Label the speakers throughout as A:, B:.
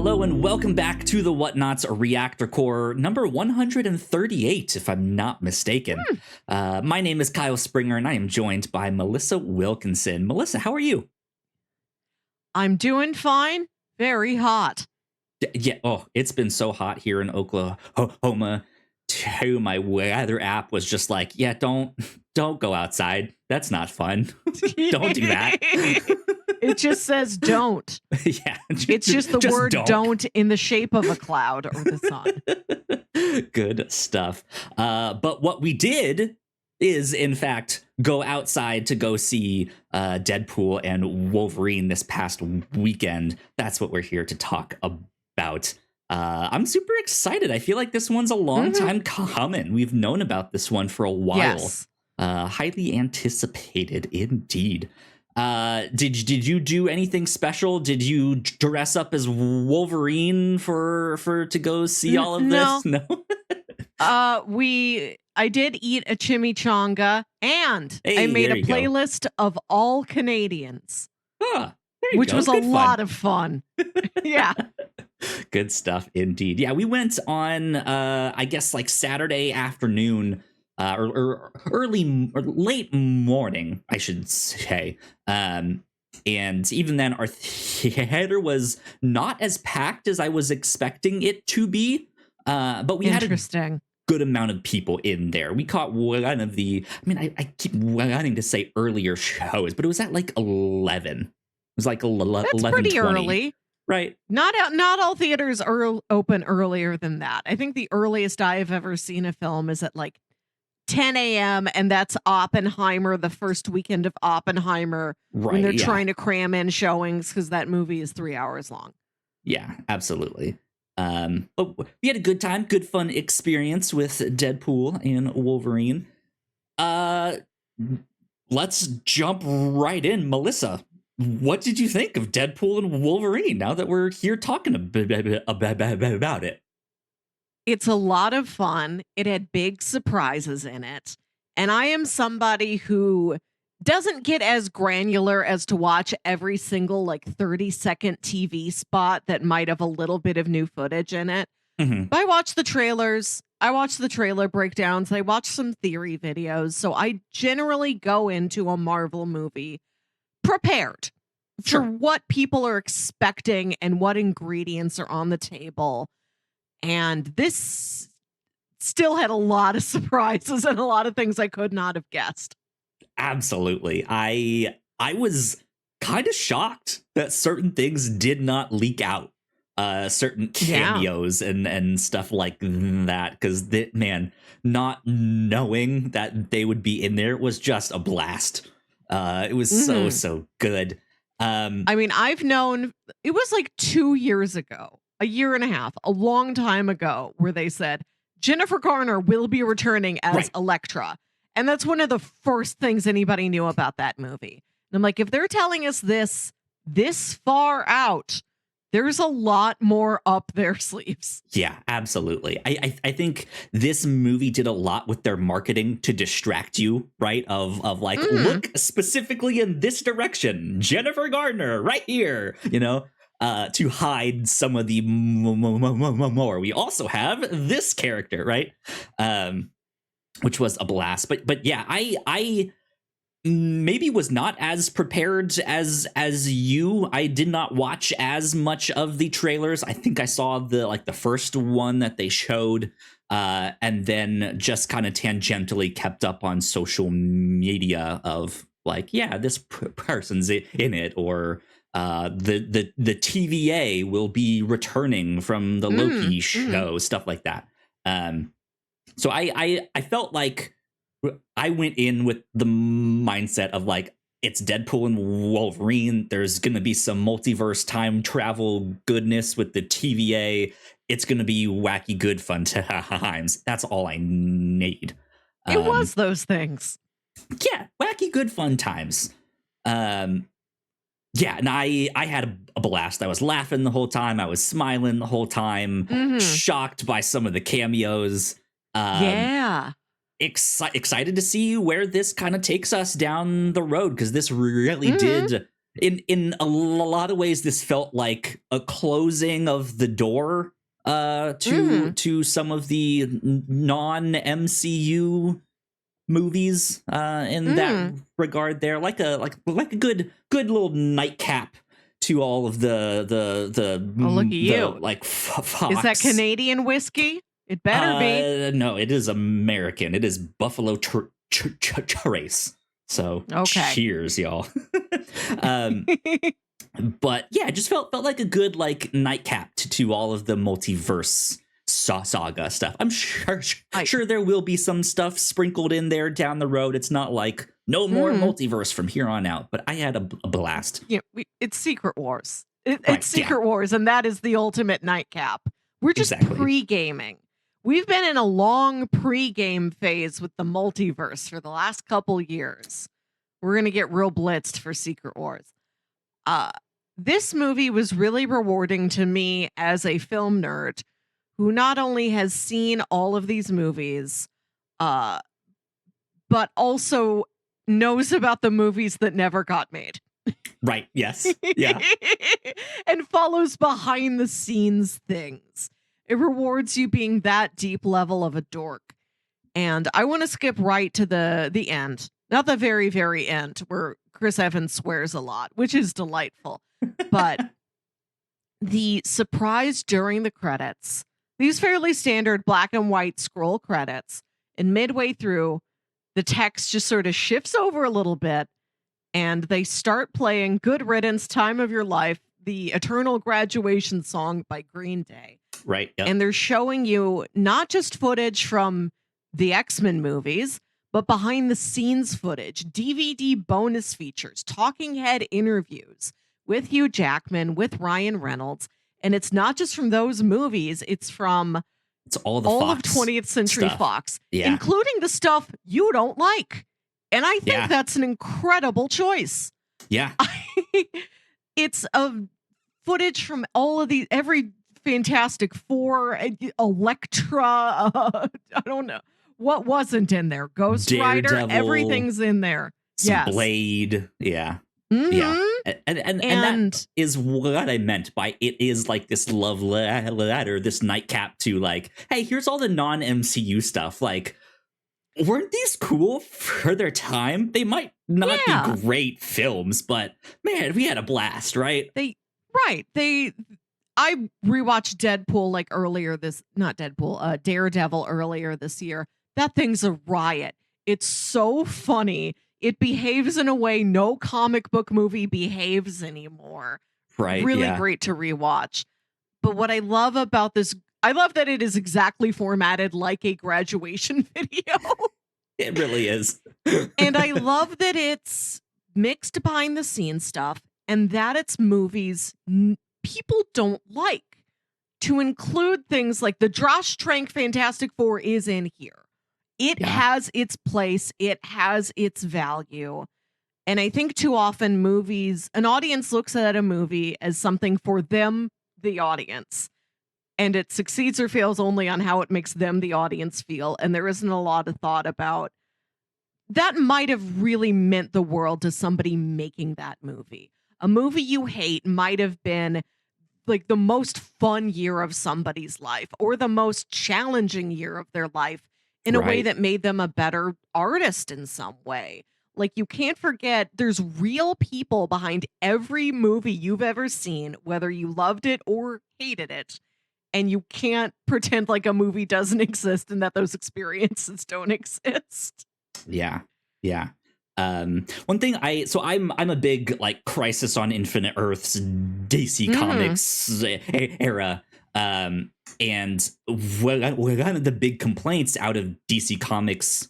A: Hello and welcome back to the Whatnauts Reactor Core number 138, if I'm not mistaken. My name is Kyle Springer and I am joined by Melissa Wilkinson. Melissa, how are you?
B: I'm doing fine. Very hot.
A: Yeah, it's been so hot here in Oklahoma. Too, my weather app was just like, yeah, don't go outside. That's not fun. Don't do that.
B: It just says don't.
A: Yeah.
B: It's just the word don't in the shape of a cloud or the sun.
A: Good stuff. But what we did is, in fact, go outside to go see Deadpool and Wolverine this past weekend. That's what we're here to talk about. I'm super excited. I feel like this one's a long time coming. We've known about this one for a while. Yes. Highly anticipated indeed. Did you do anything special? Did you dress up as Wolverine for to go see all of this? No.
B: I did eat a chimichanga and I made a playlist of all Canadians. Which was a lot of fun. Yeah.
A: Good stuff indeed. Yeah, we went on I guess like Saturday afternoon or late morning, I should say. And even then our theater was not as packed as I was expecting it to be. But we had a good amount of people in there. We caught one of the, I keep wanting to say earlier shows, but it was at like 11. It was like 11.
B: That's pretty early.
A: Right.
B: Not all theaters are open earlier than that. I think the earliest I've ever seen a film is at like 10 a.m. and that's Oppenheimer, the first weekend of Oppenheimer, when they're trying to cram in showings because that movie is 3 hours long. Yeah,
A: absolutely. But we had a good time, good fun experience with Deadpool and Wolverine. Let's jump right in, Melissa. What did you think of Deadpool and Wolverine now that we're here talking about it?
B: It's a lot of fun. It had big surprises in it. And I am somebody who doesn't get as granular as to watch every single like 30-second TV spot that might have a little bit of new footage in it. But I watch the trailers. I watch the trailer breakdowns. I watch some theory videos. So I generally go into a Marvel movie prepared for what people are expecting and what ingredients are on the table. And this still had a lot of surprises and a lot of things I could not have guessed.
A: Absolutely. I was kind of shocked that certain things did not leak out. Certain cameos and stuff like that, because not knowing that they would be in there was just a blast. It was so good.
B: I've known, it was like 2 years ago, a year and a half, a long time ago, where they said Jennifer Garner will be returning as Elektra. And that's one of the first things anybody knew about that movie. And I'm like, if they're telling us this far out, there's a lot more up their sleeves.
A: Yeah, absolutely. I think this movie did a lot with their marketing to distract you, right? Of like, look specifically in this direction. Jennifer Garner right here, to hide some of the more. We also have this character, right? Which was a blast. But yeah, I maybe was not as prepared as you. I did not watch as much of the trailers. I think I saw the first one that they showed, and then just kind of tangentially kept up on social media of like, yeah, this person's in it, or the TVA will be returning from the Loki show, stuff like that. So I felt like I went in with the mindset of like, it's Deadpool and Wolverine. There's going to be some multiverse time travel goodness with the TVA. It's going to be wacky, good fun times. That's all I need.
B: It was those things.
A: Yeah, wacky, good fun times. Yeah, and I had a blast. I was laughing the whole time. I was smiling the whole time. Shocked by some of the cameos. Excited to see where this kind of takes us down the road, because this really did in a lot of ways, this felt like a closing of the door to some of the non-MCU movies in that regard. There, like a good little nightcap to all of the
B: Oh, look at you.
A: like Fox.
B: Is that Canadian whiskey? It better be.
A: No, it is American. It is Buffalo Trace. So cheers, y'all. But yeah, it just felt like a good like nightcap to all of the multiverse saga stuff. I'm sure there will be some stuff sprinkled in there down the road. It's not like no more multiverse from here on out, but I had a blast.
B: Yeah, it's Secret Wars. It's Secret Wars, and that is the ultimate nightcap. We're just pre-gaming. We've been in a long pre-game phase with the multiverse for the last couple years. We're going to get real blitzed for Secret Wars. This movie was really rewarding to me as a film nerd who not only has seen all of these movies, but also knows about the movies that never got made.
A: Right. Yes. Yeah.
B: And follows behind the scenes things. It rewards you being that deep level of a dork. And I want to skip right to the end. Not the very, very end where Chris Evans swears a lot, which is delightful. But the surprise during the credits, these fairly standard black and white scroll credits, and midway through, the text just sort of shifts over a little bit and they start playing Good Riddance, Time of Your Life, the Eternal Graduation Song by Green Day.
A: Right. Yep.
B: And they're showing you not just footage from the X-Men movies, but behind the scenes footage, DVD bonus features, talking head interviews with Hugh Jackman, with Ryan Reynolds. And it's not just from those movies, it's from
A: all
B: of 20th Century
A: stuff.
B: Fox,
A: yeah.
B: including the stuff you don't like. And I think that's an incredible choice.
A: Yeah.
B: It's a footage from all of these, every Fantastic Four, Elektra, I don't know. What wasn't in there? Ghost
A: Daredevil,
B: Rider, everything's in there.
A: Yes. Blade. Yeah.
B: Mm-hmm.
A: Yeah. And that is what I meant by it is like this love letter, this nightcap to like, hey, here's all the non-MCU stuff. Like, weren't these cool for their time? They might not be great films, but man, we had a blast, right?
B: I rewatched Deadpool Daredevil earlier this year. That thing's a riot. It's so funny. It behaves in a way no comic book movie behaves anymore.
A: Right.
B: Really great to rewatch. But what I love about this, I love that it is exactly formatted like a graduation video.
A: It really is.
B: And I love that it's mixed behind the scenes stuff and that it's movies people don't like. To include things like the Josh Trank Fantastic Four is in here. It has its place. It has its value. And I think too often an audience looks at a movie as something for them, the audience. And it succeeds or fails only on how it makes them, the audience, feel. And there isn't a lot of thought about that might have really meant the world to somebody making that movie. A movie you hate might have been like the most fun year of somebody's life or the most challenging year of their life in a way that made them a better artist in some way. Like, you can't forget there's real people behind every movie you've ever seen, whether you loved it or hated it. And you can't pretend like a movie doesn't exist and that those experiences don't exist.
A: Yeah. Yeah. One thing I'm a big like Crisis on Infinite Earths DC Comics era. And one of the big complaints out of DC Comics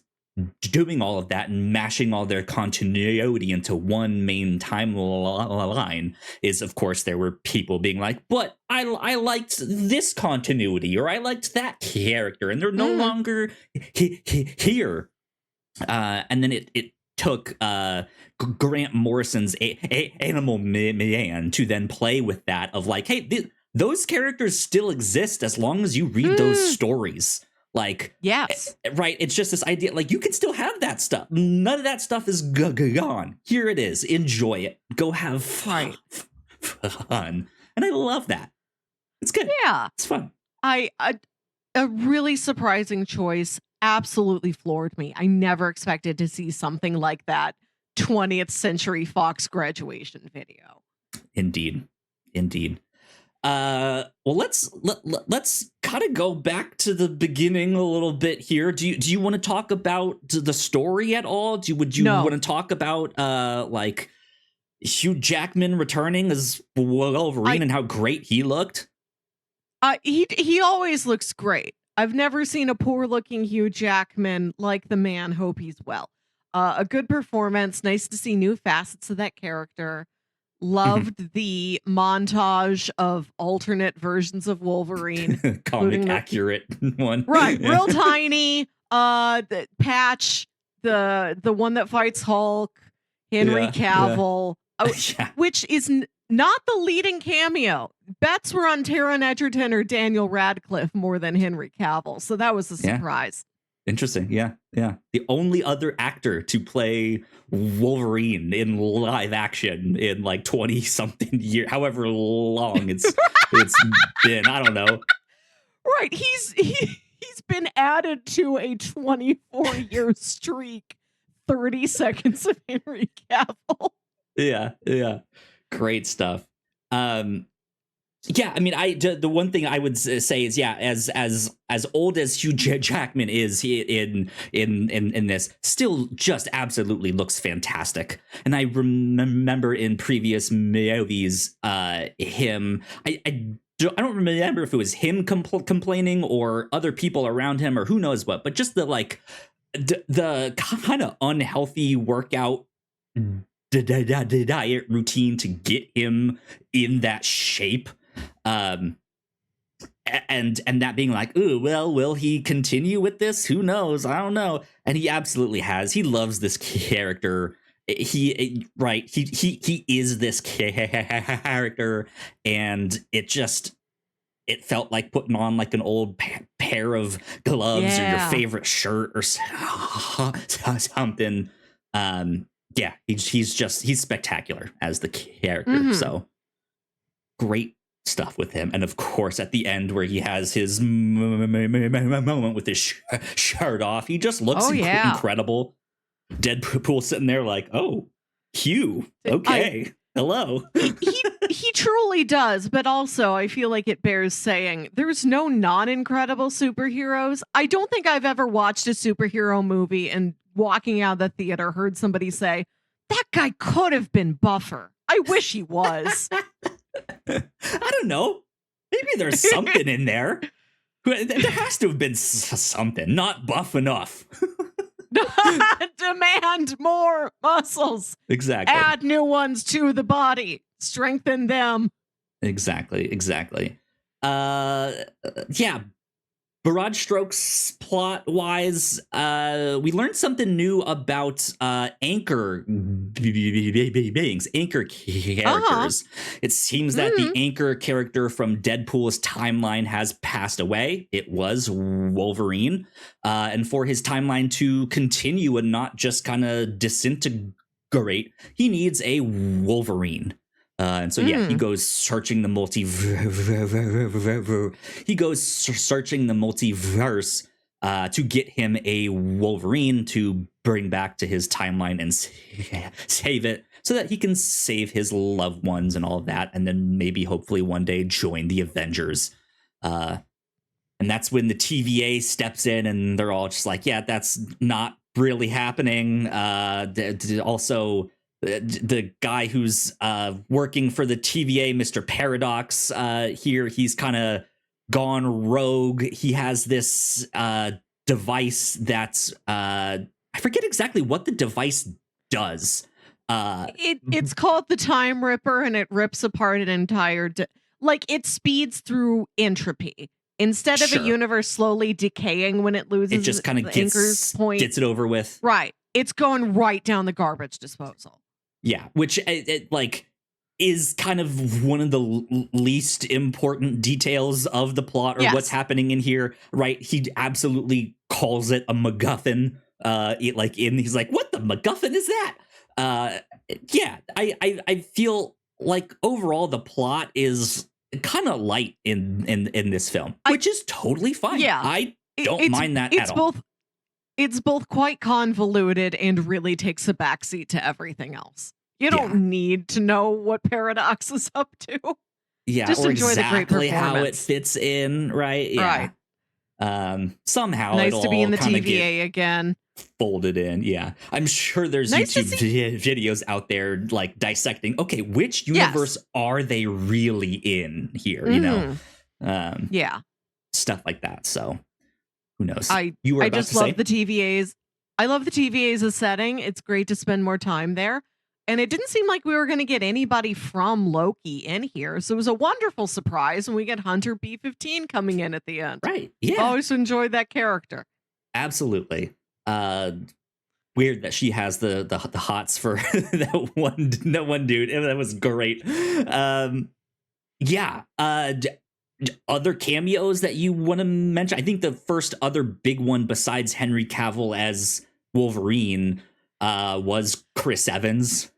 A: doing all of that and mashing all their continuity into one main timeline is, of course, there were people being like, but I liked this continuity or I liked that character and they're no longer here. And then it took Grant Morrison's Animal Man to then play with that of like, hey, those characters still exist as long as you read those stories. Like,
B: Yes.
A: right? It's just this idea, like, you can still have that stuff. None of that stuff is gone. Here it is. Enjoy it. Go have fun. And I love that. It's good.
B: Yeah.
A: It's fun.
B: A really surprising choice. Absolutely floored me. I never expected to see something like that 20th Century Fox graduation video.
A: Indeed. Well, let's kind of go back to the beginning a little bit here. Do you want to talk about the story at all? Would you want to talk about like Hugh Jackman returning as Wolverine and how great he looked?
B: He always looks great. I've never seen a poor looking Hugh Jackman like the man. Hope he's well. A good performance. Nice to see new facets of that character. Loved the montage of alternate versions of Wolverine.
A: Comic accurate one.
B: Right. Real tiny. The Patch, the one that fights Hulk, Henry Cavill, which is not the leading cameo. Bets were on Taron Egerton or Daniel Radcliffe more than Henry Cavill. So that was a surprise.
A: Interesting. Yeah. The only other actor to play Wolverine in live action in like 20 something years, however long it's been. I don't know.
B: Right. He's been added to a 24-year streak. 30 seconds of Henry Cavill.
A: Yeah. Great stuff. Yeah, I mean, the one thing I would say is, as old as Hugh Jackman is in this, still just absolutely looks fantastic. And I remember in previous movies, him, I don't remember if it was him complaining or other people around him or who knows what, but just the kind of unhealthy workout diet routine to get him in that shape. And that being like, ooh, well, will he continue with this? Who knows? I don't know. And he absolutely has. He loves this character. He is this character, and it felt like putting on like an old pair of gloves or your favorite shirt or something. He's spectacular as the character. So great stuff with him. And of course, at the end where he has his moment with his shirt off, he just looks incredible. Deadpool sitting there like, oh, Hugh, okay, hello.
B: He truly does, but also I feel like it bears saying there's no non-incredible superheroes. I don't think I've ever watched a superhero movie and walking out of the theater heard somebody say, that guy could have been buffer. I wish he was.
A: I don't know. Maybe there's something in there. There has to have been something. Not buff enough.
B: Demand more muscles.
A: Exactly.
B: Add new ones to the body. Strengthen them.
A: Exactly. Yeah. Broad strokes plot wise, we learned something new about anchor beings, anchor characters. It seems that the anchor character from Deadpool's timeline has passed away. It was Wolverine. And for his timeline to continue and not just kind of disintegrate, he needs a Wolverine. And so, he goes searching the multiverse to get him a Wolverine to bring back to his timeline and save it so that he can save his loved ones and all of that. And then maybe hopefully one day join the Avengers. And that's when the TVA steps in and they're all just like, yeah, that's not really happening. Also, the guy who's working for the TVA, Mr. Paradox, here, he's kind of gone rogue. He has this device that's I forget exactly what the device does.
B: It's called the Time Ripper, and it rips apart an entire it speeds through entropy. Instead of a universe slowly decaying when it loses,
A: it just kind of gets it over with.
B: Right. It's going right down the garbage disposal.
A: Yeah, which it is kind of one of the least important details of the plot or what's happening in here, right? He absolutely calls it a MacGuffin. He's like, what the MacGuffin is that? I feel like overall the plot is kind of light in this film, which is totally fine.
B: Yeah,
A: I don't mind that at all.
B: It's both quite convoluted and really takes a backseat to everything else. You don't need to know what Paradox is up to.
A: Yeah,
B: just
A: or
B: enjoy
A: exactly
B: the great
A: how it fits in, right? Yeah.
B: Right.
A: Somehow
B: nice
A: it'll
B: to be in the
A: kinda
B: TVA again.
A: Folded in, yeah. I'm sure there's YouTube videos out there like dissecting. Okay, which universe are they really in here? You know, stuff like that. So who knows?
B: I just love the TVAs. I love the TVAs as a setting. It's great to spend more time there. And it didn't seem like we were going to get anybody from Loki in here. So it was a wonderful surprise when we get Hunter B-15 coming in at the end.
A: Right. Yeah.
B: I always enjoyed that character.
A: Absolutely. Weird that she has the hots for that one dude. That was great. Other cameos that you want to mention? I think the first other big one besides Henry Cavill as Wolverine was Chris Evans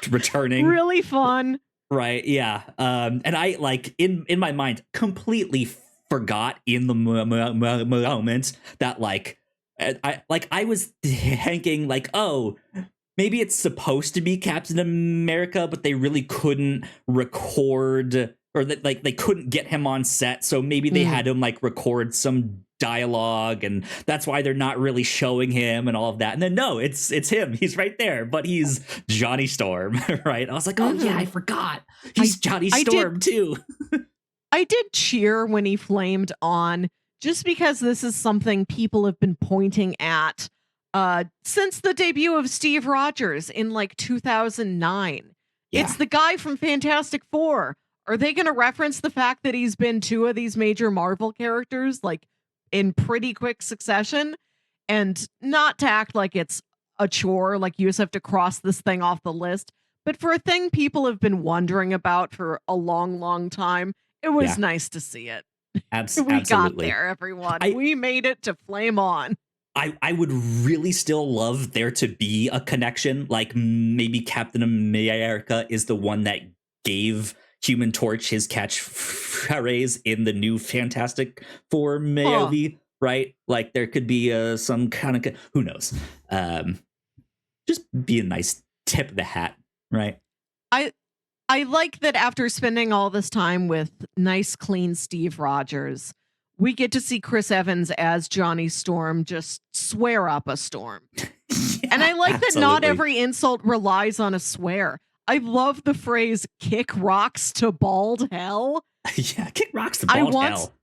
A: returning.
B: Really fun.
A: Right, yeah. And I like in my mind completely forgot in the moment that I was thinking like, oh, maybe it's supposed to be Captain America, but they really couldn't record, or they couldn't get him on set, so maybe they had him like record some dialogue, and that's why they're not really showing him and all of that. And then no, it's him. He's right there, but he's Johnny Storm, right? I was like, oh yeah, I forgot. He's Johnny Storm too.
B: I did cheer when he flamed on, just because this is something people have been pointing at since the debut of Steve Rogers in like 2009. Yeah. It's the guy from Fantastic Four. Are they going to reference the fact that he's been two of these major Marvel characters like in pretty quick succession, and not to act like it's a chore, like you just have to cross this thing off the list, but for a thing people have been wondering about for a long, long time, it was nice to see it.
A: Absolutely.
B: We got there, everyone. We made it to Flame On.
A: I would really still love there to be a connection, like maybe Captain America is the one that gave Human Torch his catchphrase in the new Fantastic Four movie, right? Like there could be some kind of, who knows? Just be a nice tip of the hat, right?
B: I like that after spending all this time with nice, clean Steve Rogers, we get to see Chris Evans as Johnny Storm just swear up a storm. And I like that not every insult relies on a swear. I love the phrase kick rocks to bald hell.
A: Yeah, kick rocks to bald hell.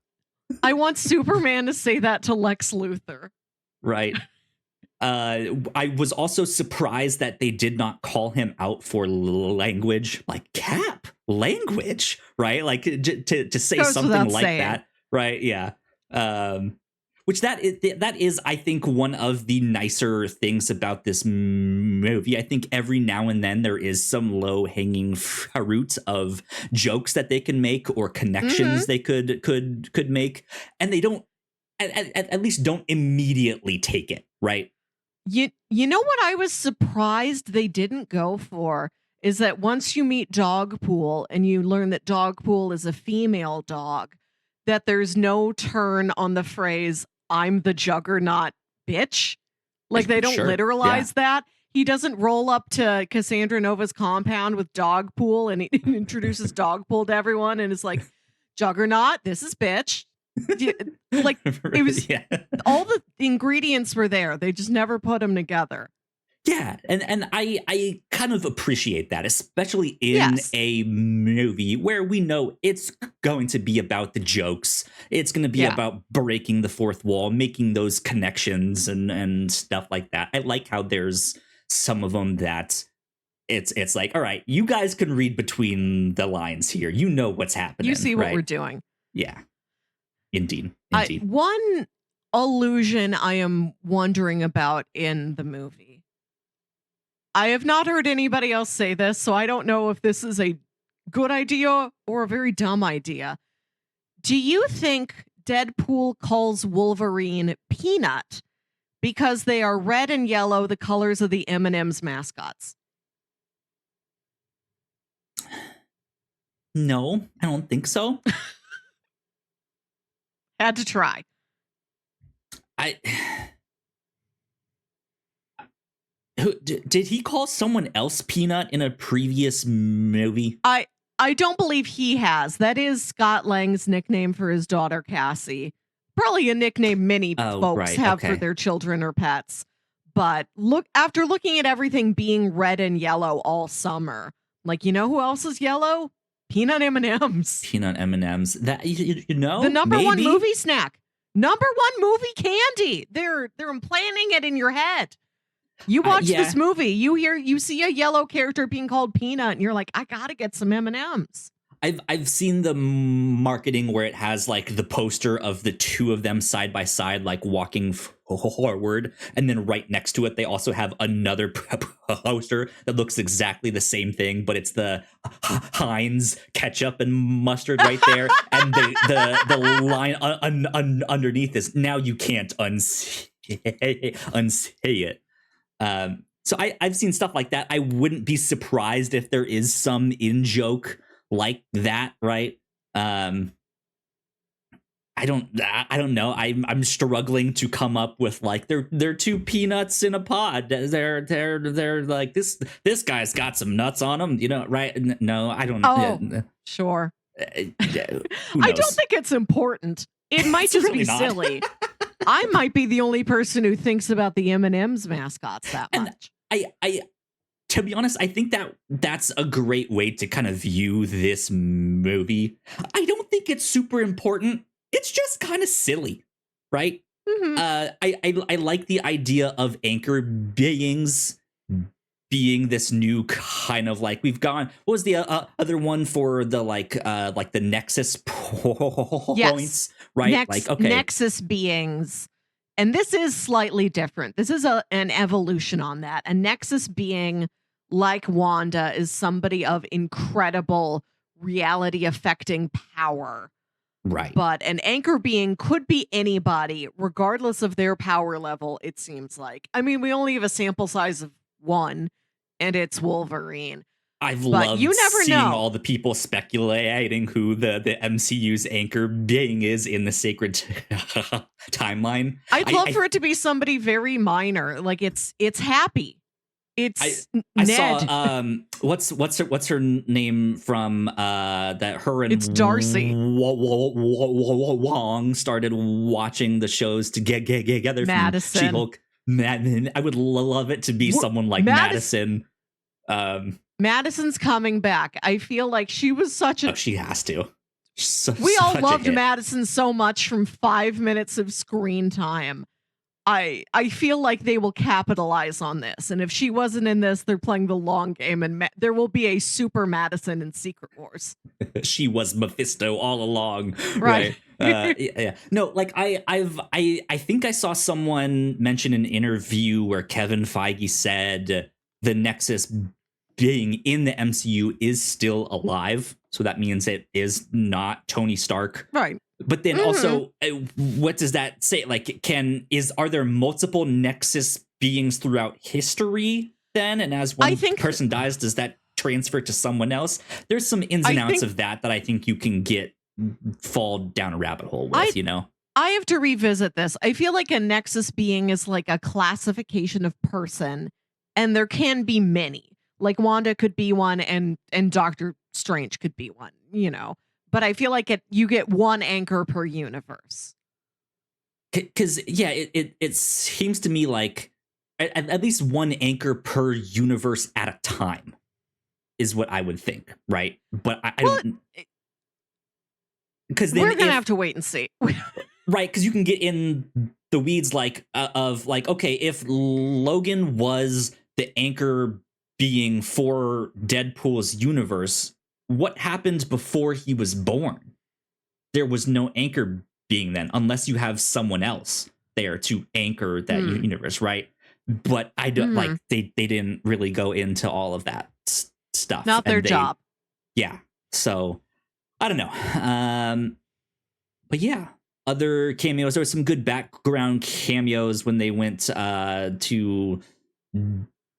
B: I want Superman to say that to Lex Luthor.
A: Right. I was also surprised that they did not call him out for language, like Cap language, right? Like to say something like that, right? Yeah. Which that is, I think, one of the nicer things about this movie. I think every now and then there is some low hanging fruit of jokes that they can make or connections they could make, and they don't at least don't immediately take it, right?
B: You know what I was surprised they didn't go for is that once you meet Dogpool and you learn that Dogpool is a female dog, that there's no turn on the phrase, I'm the juggernaut bitch. Like they don't literalize that. He doesn't roll up to Cassandra Nova's compound with Dogpool and he introduces Dogpool to everyone and is like, Juggernaut, this is bitch. Like it was all the ingredients were there. They just never put them together.
A: Yeah, and I kind of appreciate that, especially in a movie where we know it's going to be about the jokes. It's going to be about breaking the fourth wall, making those connections and stuff like that. I like how there's some of them that it's like, all right, you guys can read between the lines here. You know what's happening.
B: You see what we're doing.
A: Yeah. Indeed.
B: One allusion I am wondering about in the movie. I have not heard anybody else say this, so I don't know if this is a good idea or a very dumb idea. Do you think Deadpool calls Wolverine Peanut because they are red and yellow, the colors of the M&Ms mascots?
A: No, I don't think so.
B: Had to try.
A: Did he call someone else Peanut in a previous movie?
B: I don't believe he has. That is Scott Lang's nickname for his daughter, Cassie. Probably a nickname many folks have for their children or pets. But after looking at everything being red and yellow all summer, like, you know who else is yellow? Peanut M&Ms.
A: Peanut M&Ms. That you know,
B: the number one movie snack. Number one movie candy. They're implanting it in your head. You watch this movie, you see a yellow character being called Peanut, and you're like, I gotta get some M&Ms.
A: I've seen the marketing where it has like the poster of the two of them side by side, like walking forward, and then right next to it they also have another poster that looks exactly the same thing, but it's the Heinz ketchup and mustard right there, and the line underneath is, now you can't unsay it. So I've seen stuff like that. I wouldn't be surprised if there is some in-joke like that, right? I don't know. I'm struggling to come up with like they're two peanuts in a pod. They're like this guy's got some nuts on him, you know, right? No, I don't know.
B: Oh, sure. I don't think it's important. It might just really be silly. I might be the only person who thinks about the M&Ms mascots that much.
A: I to be honest, I think that's a great way to kind of view this movie. I don't think it's super important. It's just kind of silly, right?
B: Mm-hmm.
A: I like the idea of anchor beings being this new kind of like, we've gone. What was the other one for the like the nexus points, right?
B: Nexus beings. And this is slightly different. This is an evolution on that. A nexus being like Wanda is somebody of incredible reality affecting power.
A: Right.
B: But an anchor being could be anybody, regardless of their power level, it seems like. I mean, we only have a sample size of one, and it's Wolverine.
A: I've loved seeing all the people speculating who the MCU's anchor being is in the sacred timeline.
B: I'd love for it to be somebody very minor. Like it's happy. It's
A: I
B: Ned.
A: saw what's her name from that her and
B: it's Darcy
A: Wong started watching the shows to get together.
B: Madison.
A: From She-Hulk. I would love it to be someone like Madison.
B: Madison's coming back. I feel like she was such a...
A: Oh, she has to.
B: We all loved Madison so much from 5 minutes of screen time. I feel like they will capitalize on this. And if she wasn't in this, they're playing the long game. And there will be a super Madison in Secret Wars.
A: She was Mephisto all along.
B: Right.
A: Yeah. No, like I think I saw someone mention an interview where Kevin Feige said the Nexus being in the MCU is still alive. So that means it is not Tony Stark.
B: Right.
A: But then also, what does that say? Like, are there multiple Nexus beings throughout history then? And as one person dies, does that transfer to someone else? There's some ins and outs of that I think you can fall down a rabbit hole with, you know?
B: I have to revisit this. I feel like a Nexus being is like a classification of person, and there can be many. Like Wanda could be one, and Doctor Strange could be one, you know. But I feel like you get one anchor per universe.
A: Because it seems to me like at least one anchor per universe at a time is what I would think, right? But I don't. Because
B: we're gonna have to wait and see.
A: Right, because you can get in the weeds okay, if Logan was the anchor being for Deadpool's universe, what happened before he was born? There was no anchor being then, unless you have someone else there to anchor that universe, right? but I don't like they didn't really go into all of that stuff.
B: Not their job.
A: Yeah. So I don't know. But yeah, other cameos. There was some good background cameos when they went to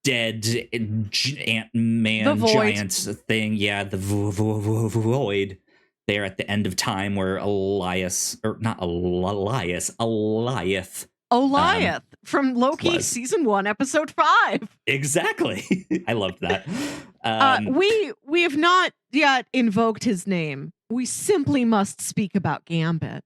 A: Dead Ant-Man giant thing. Yeah, the void there at the end of time where Elias
B: from Loki season 1 episode 5.
A: Exactly. I loved that.
B: We have not yet invoked his name. We simply must speak about Gambit.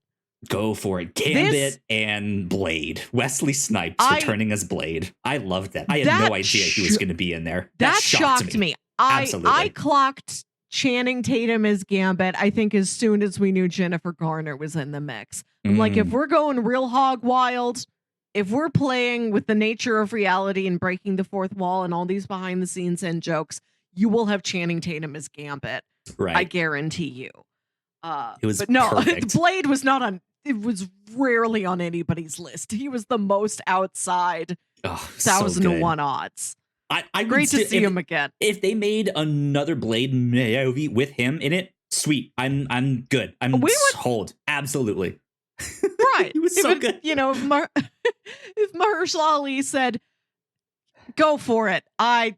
A: Go for it. Gambit and Blade. Wesley Snipes returning as Blade. I loved that. I had no idea he was going to be in there.
B: That shocked me.
A: Absolutely.
B: I clocked Channing Tatum as Gambit, I think, as soon as we knew Jennifer Garner was in the mix. I'm like, if we're going real hog wild, if we're playing with the nature of reality and breaking the fourth wall and all these behind the scenes and jokes, you will have Channing Tatum as Gambit.
A: Right.
B: I guarantee you.
A: It was
B: but no,
A: perfect.
B: Blade was not on. It was rarely on anybody's list. He was the most outside 1,001 odds. Great to see him again.
A: If they made another Blade movie with him in it, sweet. I'm good. I'm sold. Absolutely.
B: Right.
A: He was so good.
B: You know, if Mahershala Ali said, "Go for it," I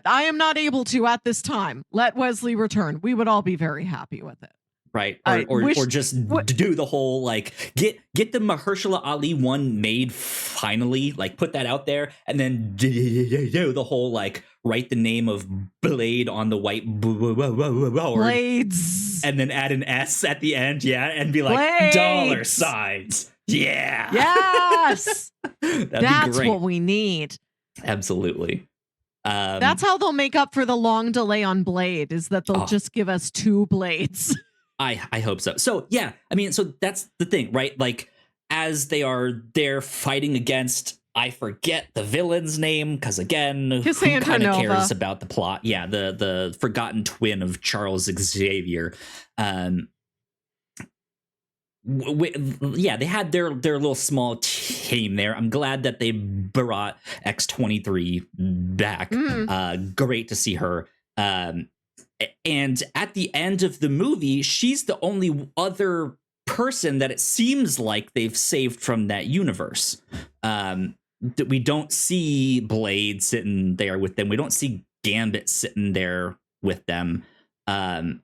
B: am not able to at this time. Let Wesley return. We would all be very happy with it.
A: Right. Or just do the whole, like, get the Mahershala Ali one made finally, like, put that out there, and then do the whole, like, write the name of Blade on the white
B: Blades,
A: and then add an S at the end, and be like, Blades! $signs. Yeah.
B: Yes. That's
A: be great.
B: What we need.
A: Absolutely.
B: That's how they'll make up for the long delay on Blade, is that they'll just give us 2 Blades.
A: I hope so. So, yeah, I mean, so that's the thing, right? Like, as they're fighting against, I forget the villain's name, because, again, who kind of cares about the plot? Yeah, the forgotten twin of Charles Xavier. They had their little small team there. I'm glad that they brought X-23 back. Great to see her. And at the end of the movie, she's the only other person that it seems like they've saved from that universe. That we don't see Blade sitting there with them. We don't see Gambit sitting there with them. I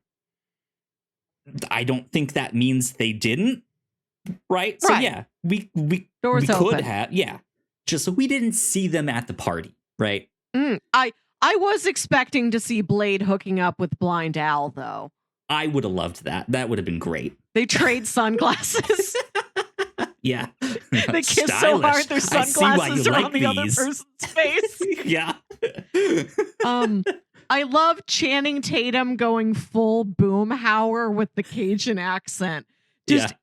A: don't think that means they didn't. Right? So yeah, we could have. Yeah. Just so we didn't see them at the party. Right?
B: I was expecting to see Blade hooking up with Blind Al, though.
A: I would have loved that. That would have been great.
B: They trade sunglasses.
A: Yeah.
B: They kiss so hard their sunglasses are on the other person's face.
A: Yeah.
B: I love Channing Tatum going full Boomhauer with the Cajun accent. Just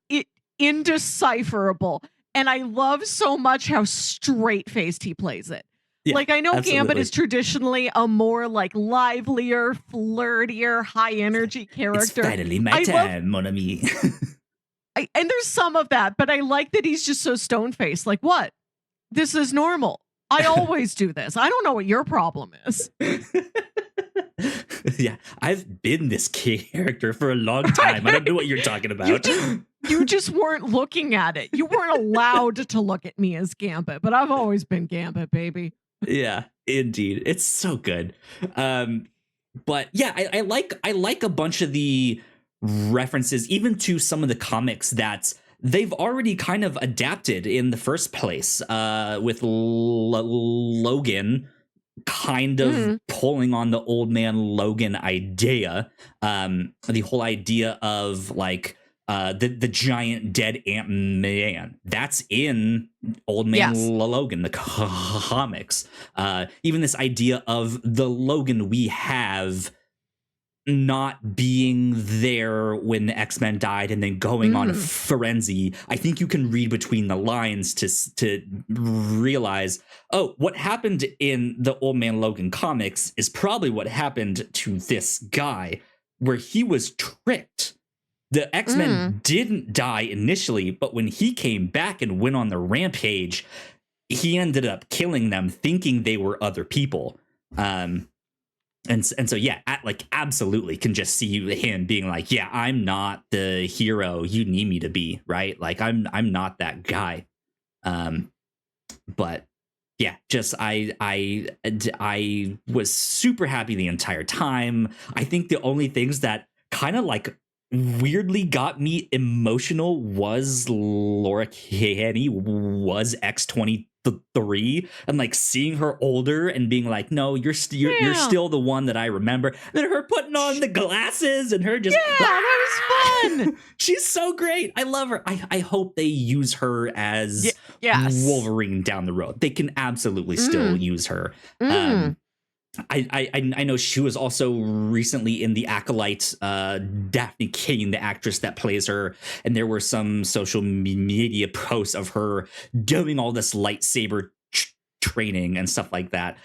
B: indecipherable. And I love so much how straight-faced he plays it. Yeah, like, I know Gambit is traditionally a more, like, livelier, flirtier, high-energy character.
A: It's finally my time, mon ami.
B: And there's some of that, but I like that he's just so stone-faced. Like, what? This is normal. I always do this. I don't know what your problem is.
A: Yeah, I've been this character for a long time. I don't know what you're talking about.
B: You just weren't looking at it. You weren't allowed to look at me as Gambit, but I've always been Gambit, baby.
A: Yeah, indeed. It's so good. But yeah, I like a bunch of the references, even to some of the comics that they've already kind of adapted in the first place, with Logan kind of pulling on the old man Logan idea. The whole idea of, like, the giant dead Ant-Man, that's in Old Man Logan, the comics. Even this idea of the Logan we have not being there when the X-Men died and then going on a frenzy. I think you can read between the lines to realize, oh, what happened in the Old Man Logan comics is probably what happened to this guy, where he was tricked. The X-Men didn't die initially, but when he came back and went on the rampage, he ended up killing them, thinking they were other people. And so yeah, like absolutely can just see him being like, yeah, I'm not the hero you need me to be, right? Like I'm not that guy. But yeah, just I was super happy the entire time. I think the only things that kind of like weirdly got me emotional was Laura Kinney was X-23, and like seeing her older and being like, no, you're still the one that I remember. And then her putting on the glasses and her just
B: that was fun.
A: She's so great. I love her. I hope they use her as Wolverine down the road. They can absolutely still use her. I know she was also recently in The Acolyte, Daphne King, the actress that plays her, and there were some social media posts of her doing all this lightsaber training and stuff like that.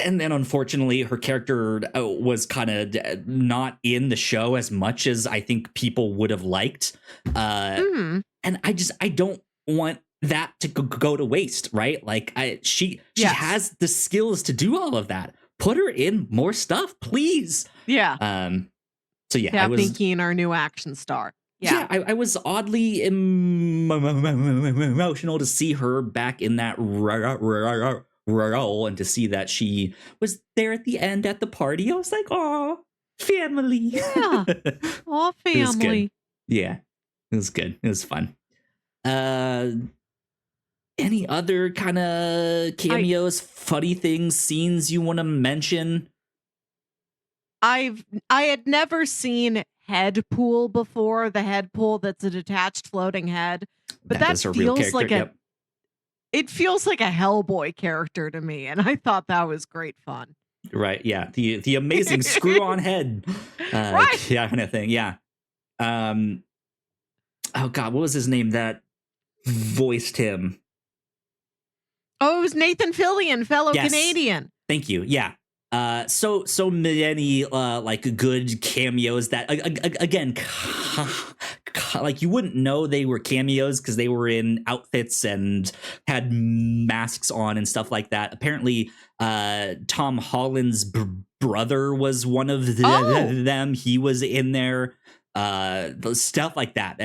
A: And then unfortunately her character was kind of not in the show as much as I think people would have liked. And I don't want that to go to waste, right? Like she has the skills to do all of that. Put her in more stuff, please.
B: Yeah.
A: So yeah,
B: Daphne Keane, our new action star. Yeah,
A: I was oddly emotional to see her back in that role and to see that she was there at the end at the party. I was like, oh, family.
B: Yeah. Oh, family.
A: Yeah, it was good. It was fun. Any other kind of cameos, funny things, scenes you want to mention?
B: I had never seen Headpool before, the Headpool that's a detached floating head. But that feels like it feels like a Hellboy character to me, and I thought that was great fun.
A: Right, yeah. The amazing screw-on head.
B: Right.
A: Yeah, kind of thing. Yeah. Oh god, what was his name that voiced him?
B: Oh, it was Nathan Fillion, fellow Canadian.
A: Thank you. Yeah. So many like good cameos that again like you wouldn't know they were cameos because they were in outfits and had masks on and stuff like that. Apparently Tom Holland's brother was one of them. He was in there. Stuff like that.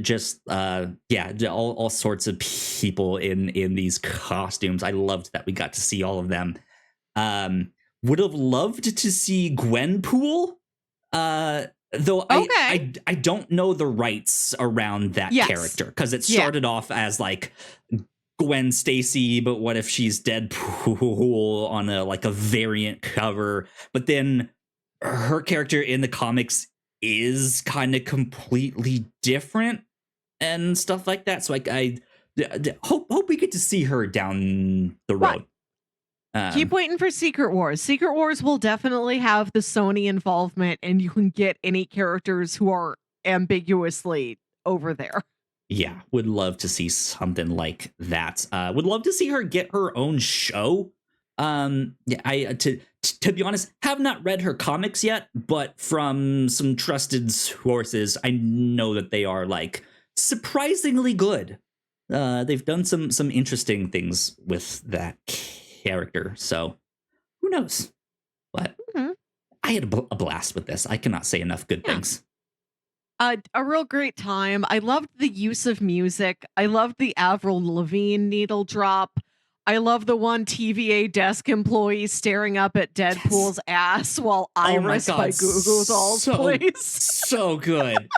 A: Just all sorts of people in these costumes. I loved that we got to see all of them. Would have loved to see Gwenpool, though I don't know the rights around that character because it started off as like Gwen Stacy, but what if she's Deadpool on a variant cover? But then her character in the comics is kind of completely different and stuff like that. So I hope we get to see her down the road.
B: Keep waiting for Secret Wars. Secret Wars will definitely have the Sony involvement, and you can get any characters who are ambiguously over there.
A: Yeah, would love to see something like that. Would love to see her get her own show. To be honest, have not read her comics yet, but from some trusted sources, I know that they are like surprisingly good. They've done some interesting things with that character, so who knows? But I had a blast with this. I cannot say enough good things.
B: A real great time. I loved the use of music. I loved the Avril Lavigne needle drop. I love the one TVA desk employee staring up at Deadpool's ass while Iris by Goo Goo Dolls plays.
A: So good.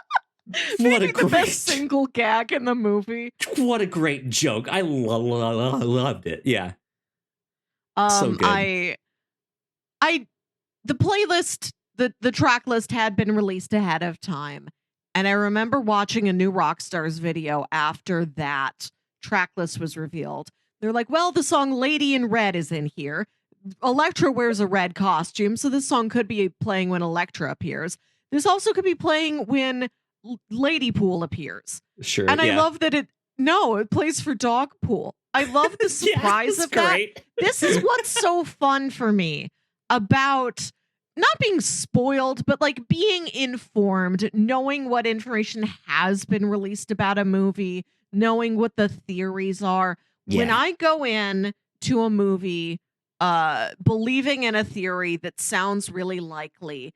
B: Maybe the best single gag in the movie.
A: What a great joke. I loved it. Yeah. So good.
B: The playlist, the track list had been released ahead of time. And I remember watching a new Rockstars video after that track list was revealed. They're like, well, the song Lady in Red is in here. Elektra wears a red costume, so this song could be playing when Elektra appears. This also could be playing when Ladypool appears.
A: Sure.
B: And I love that it plays for Dogpool. I love the surprise of
A: great.
B: that. This is what's so fun for me about not being spoiled, but like being informed, knowing what information has been released about a movie, knowing what the theories are. When I go in to a movie believing in a theory that sounds really likely,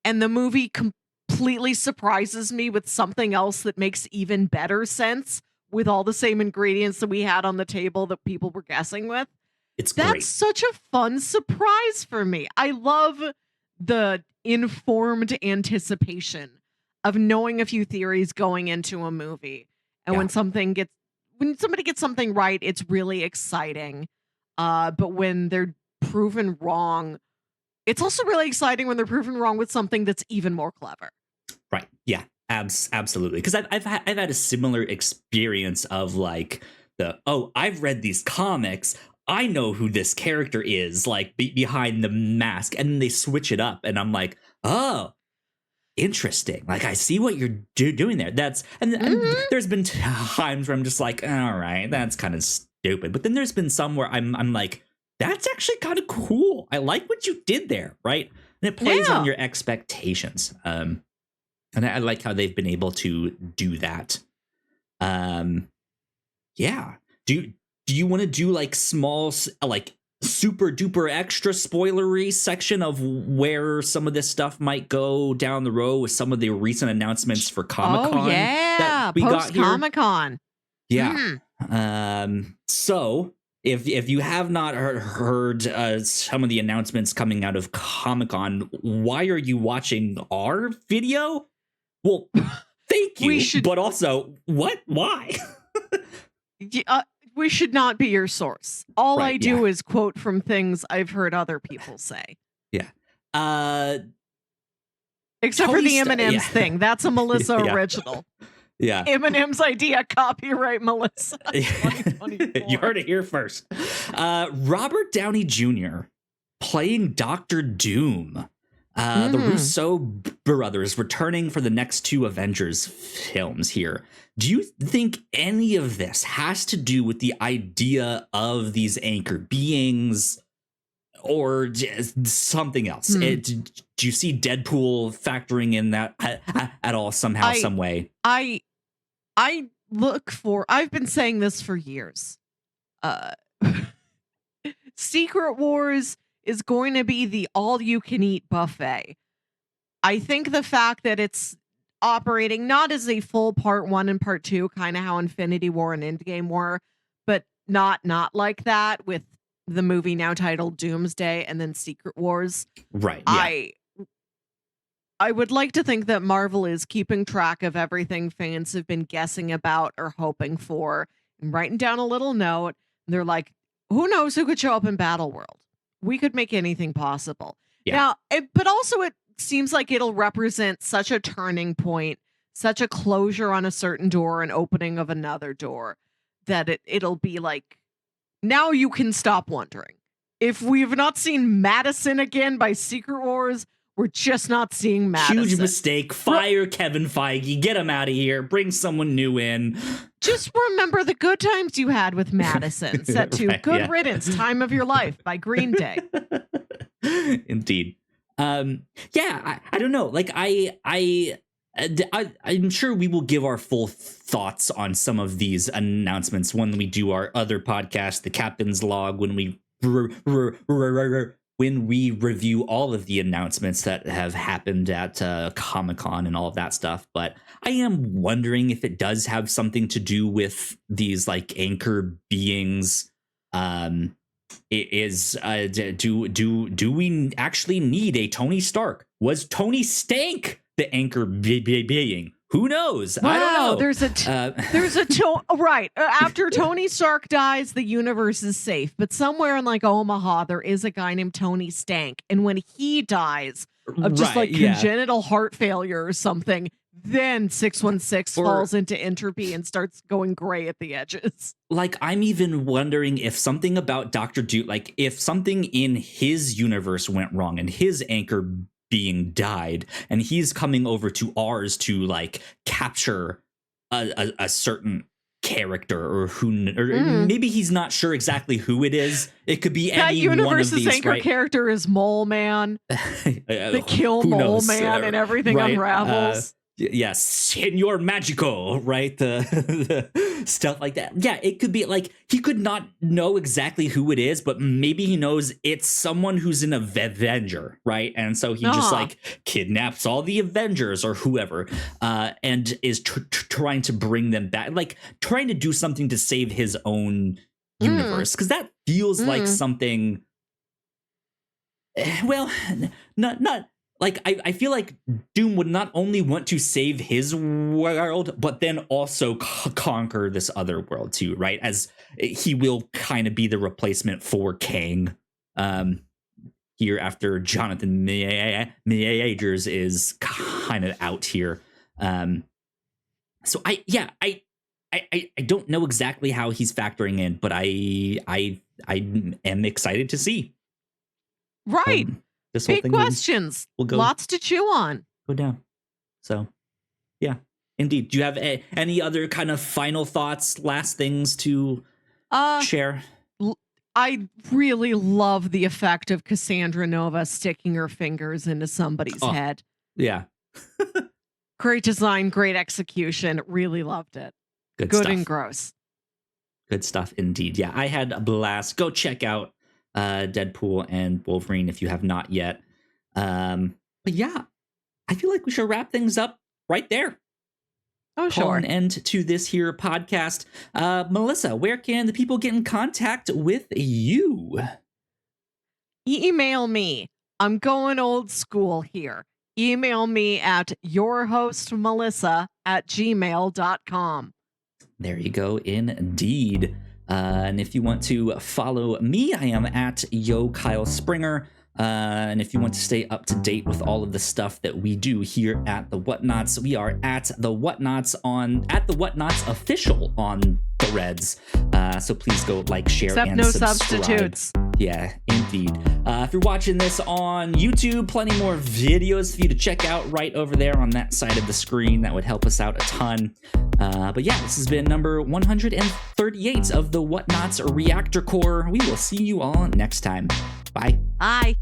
B: and the movie completely surprises me with something else that makes even better sense with all the same ingredients that we had on the table that people were guessing with.
A: It's
B: That's
A: great.
B: such a fun surprise for me. I love the informed anticipation of knowing a few theories going into a movie. And when somebody gets something right, it's really exciting. But when they're proven wrong, it's also really exciting when they're proven wrong with something that's even more clever.
A: Right. Yeah. Absolutely. Because I've had a similar experience of like I've read these comics. I know who this character is, like behind the mask, and then they switch it up, and I'm like, oh, interesting. Like I see what you're doing there. And there's been times where I'm just like, all right, that's kind of stupid. But then there's been some where I'm like, that's actually kind of cool. I like what you did there, right? And it plays on your expectations. And I like how they've been able to do that. Yeah. Do you want to do like small, like super duper extra spoilery section of where some of this stuff might go down the road with some of the recent announcements for Comic-Con?
B: Oh, yeah.
A: That we got here?
B: Comic-Con.
A: Yeah. So if you have not heard some of the announcements coming out of Comic-Con, why are you watching our video? Well, thank you. But also, what? Why?
B: We should not be your source. All I do is quote from things I've heard other people say.
A: Yeah.
B: Except for the M&Ms thing. That's a Melissa original.
A: Yeah.
B: M&M's idea, copyright Melissa.
A: You heard it here first. Robert Downey Jr. playing Dr. Doom. The Russo brothers returning for the next 2 Avengers films here. Do you think any of this has to do with the idea of these anchor beings or something else? Do you see Deadpool factoring in that at all somehow, some way?
B: I've been saying this for years. Secret Wars is going to be the all-you-can-eat buffet. I think the fact that it's operating not as a full part 1 and part 2, kind of how Infinity War and Endgame were, but not like that with the movie now titled Doomsday and then Secret Wars.
A: Right. Yeah.
B: I would like to think that Marvel is keeping track of everything fans have been guessing about or hoping for and writing down a little note. And they're like, who knows who could show up in Battleworld? We could make anything possible.
A: Yeah.
B: Now, but also it seems like it'll represent such a turning point, such a closure on a certain door, an opening of another door, that it'll be like, now you can stop wondering. If we've not seen Madison again by Secret Wars, we're just not seeing Madison.
A: Huge mistake. Fire Kevin Feige. Get him out of here. Bring someone new in.
B: Just remember the good times you had with Madison. Set to Good Riddance, Time of Your Life by Green Day.
A: Indeed. I don't know. Like I'm sure we will give our full thoughts on some of these announcements when we do our other podcast, The Captain's Log, when we review all of the announcements that have happened at Comic-Con and all of that stuff. But I am wondering if it does have something to do with these like anchor beings. Do we actually need a Tony Stark? Was Tony Stank the anchor being? Who knows?
B: Wow,
A: I don't know.
B: Right. After Tony Stark dies, the universe is safe. But somewhere in like Omaha, there is a guy named Tony Stank. And when he dies of just congenital heart failure or something, then 616 falls into entropy and starts going gray at the edges.
A: Like, I'm even wondering if something about Dr. Doom, like if something in his universe went wrong and his anchor being died and he's coming over to ours to like capture a certain character or maybe he's not sure exactly who it is. It could be
B: that
A: any one of these. That
B: universe's anchor character is Mole Man. They kill Mole Man and everything unravels.
A: Yes, Senor Magico, right? The stuff like that. Yeah, it could be like he could not know exactly who it is, but maybe he knows it's someone who's an Avenger, right? And so he just like kidnaps all the Avengers or whoever, and is trying to bring them back, like trying to do something to save his own universe, because that feels like something. Well, not. Like, I feel like Doom would not only want to save his world, but then also conquer this other world too, right? As he will kind of be the replacement for Kang here after Jonathan Majors is kind of out here. So I don't know exactly how he's factoring in, but I am excited to see.
B: Right.
A: This whole
B: big
A: thing
B: questions.
A: will go,
B: lots to chew on.
A: Go down. So, yeah, indeed. Do you have any other kind of final thoughts, last things to share?
B: I really love the effect of Cassandra Nova sticking her fingers into somebody's head.
A: Yeah.
B: Great design, great execution. Really loved it. Good stuff. And gross.
A: Good stuff indeed. Yeah, I had a blast. Go check out Deadpool and Wolverine if you have not yet. But yeah, I feel like we should wrap things up right there.
B: Oh, sure.
A: Call an end to this here podcast. Melissa, where can the people get in contact with you?
B: Email me. I'm going old school here. Email me at yourhostmelissa@gmail.com.
A: There you go, indeed. And if you want to follow me, I am at Yo Kyle Springer. And if you want to stay up to date with all of the stuff that we do here at the Whatnauts, we are at the Whatnauts official on Threads. So please go like, share,
B: Except
A: and
B: no
A: subscribe.
B: Substitutes.
A: Yeah, indeed. If you're watching this on YouTube, plenty more videos for you to check out right over there on that side of the screen. That would help us out a ton. But yeah, this has been number 138 of the Whatnauts Reactor Core. We will see you all next time. Bye.
B: Bye.